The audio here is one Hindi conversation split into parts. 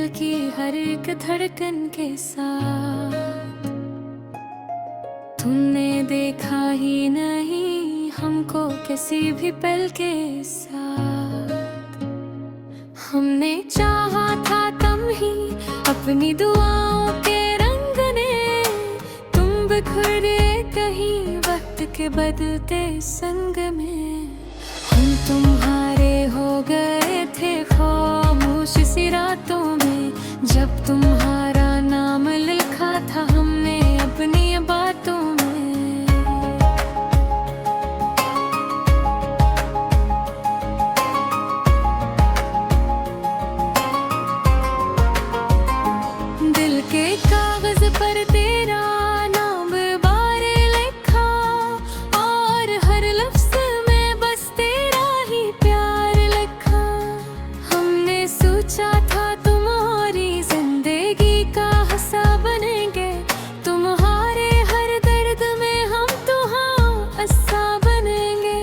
दिल की हर एक धड़कन के साथ। तुमने देखा ही नहीं हमको किसी भी पल के साथ। हमने चाहा था तब ही अपनी दुआओं के रंग ने, तुम बिखरे कहीं वक्त के बदलते संग में। हम तुम्हारे हो गए थे खामोश सी रातों में, जब तुम्हारा नाम लिखा था हमने अपनी बातों में। दिल के कागज पर तेरा नाम बारे लिखा, और हर लफ्ज में बस तेरा ही प्यार लिखा। हमने सोचा था तुम्हारी जिंदगी का हिस्सा बनेंगे, तुम्हारे हर दर्द में हम तो हाँ अस्सा बनेंगे।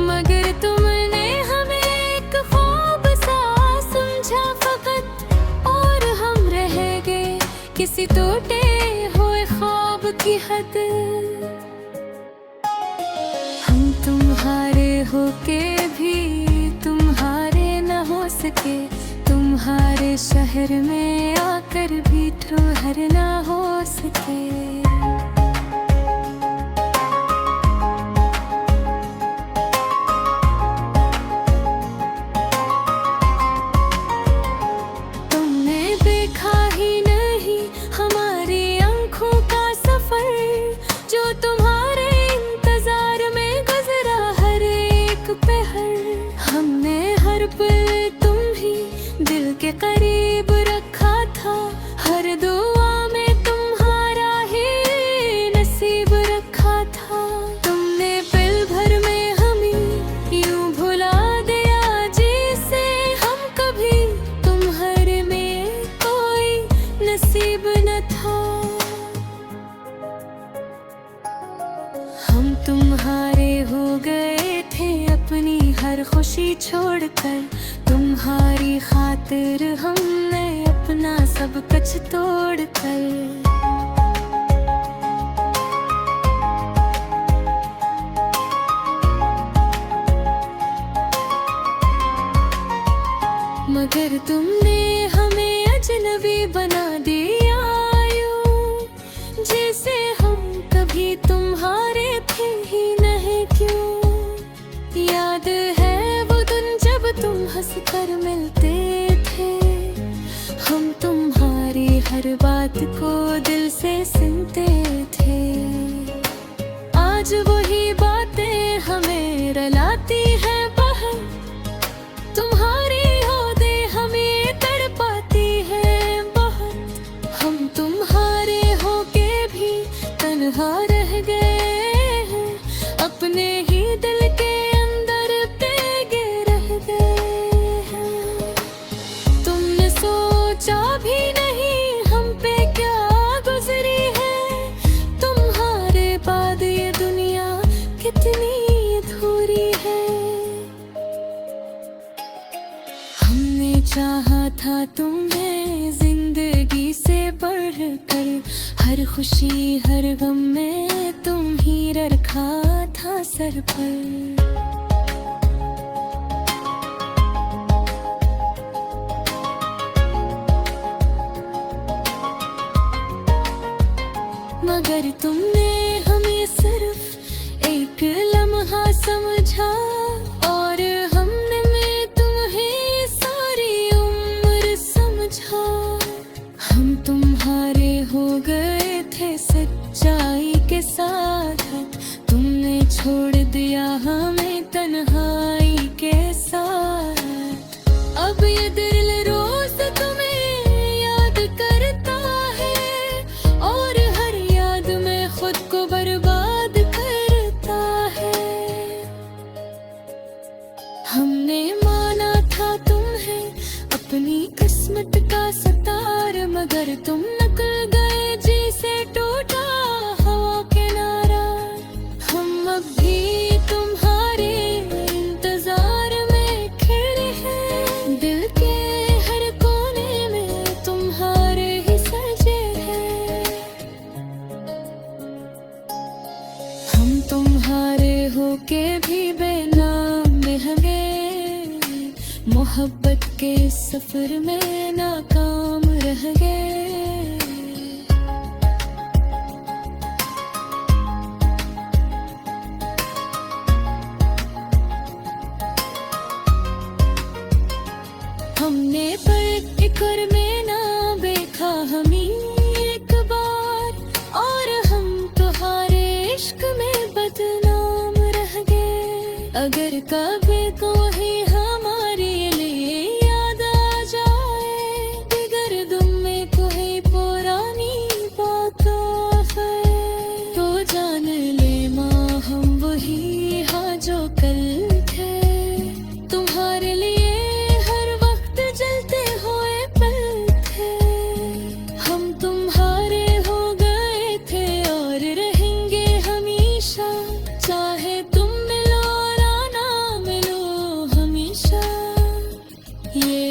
मगर तुमने हमें एक ख्वाब सा समझा फकत, और हम रह गए किसी टूटे हुए ख्वाब की हद। हम तुम्हारे होके भी तुम्हारे न हो सके, तुम्हारे शहर में आकर भी ठोहर न हो सके। तुमने देखा ही नहीं हमारी आंखों का सफर, जो तुम्हारे इंतजार में गुजरा हर एक पहर। हमने हर पल तुम ही दिल के करीब रखा था, हर दुआ में तुम्हारा ही नसीब रखा था। तुमने पल भर में हमें यूं भुला दिया जिसे हम कभी तुम्हारे में कोई नसीब न था। हम तुम्हारे हो गए थे अपनी हर खुशी छोड़कर, तुम्हारी खातिर हमने अपना सब कुछ तोड़कर। मगर तुमने हमें अजनबी बना दिया यूं, जैसे हम कभी तुम्हारे थे ही नहीं क्यों। याद है वो दिन जब तुम हंसकर मिलते थे, हम तुम्हारी हर बात को दिल से सुनते थे। आज वही बातें हमें रुलाती हैं बाहर, तुम्हारी यादें हमें तड़पाती हैं बहुत। हम तुम्हारे होके भी तन्हा रह गए हैं, अपने ही दिल के अंदर तेगे रह गए हैं। तुमने सोचा भी नहीं हम पे क्या गुजरी है, तुम्हारे बाद ये दुनिया कितनी अधूरी है। हमने चाहा था तुम्हें जिंदगी से बढ़कर, हर खुशी हर गम में तुम ही रखा था सर पर। मगर तुमने हमें सिर्फ एक लम्हा समझा, और हमने में तुम्हें सारी उम्र समझा। हम तुम्हारे हो गए थे सच्चाई के साथ, तुमने छोड़ दिया हमें तन्हाई के साथ। अब ये दिल रोज तुम्हें याद करता है, और हर याद में खुद को बर्बाद करता है। हमने माना था तुम्हें अपनी किस्मत का सतार, मगर तुम निकल गए जिसे टूटा हवा किनारा। हम अब भी तुम्हारे इंतजार में खड़े हैं, दिल के हर कोने फिर मैं नाकाम रह गए। हमने पर एक और में ना देखा हमी एक बार, और हम तुम्हारे इश्क में बदनाम रह गए। अगर कभी कोई हमारे लिए याद आ जाए, दिगर दुम में कोई पुरानी बात है, तो जान ले माँ हम वही हाँ जो कल थे। तुम्हारे लिए हर वक्त जलते हुए पल थे, हम तुम्हारे हो गए थे और रहेंगे हमेशा, चाहे तुम मिलो और ना मिलो हमेशा। ये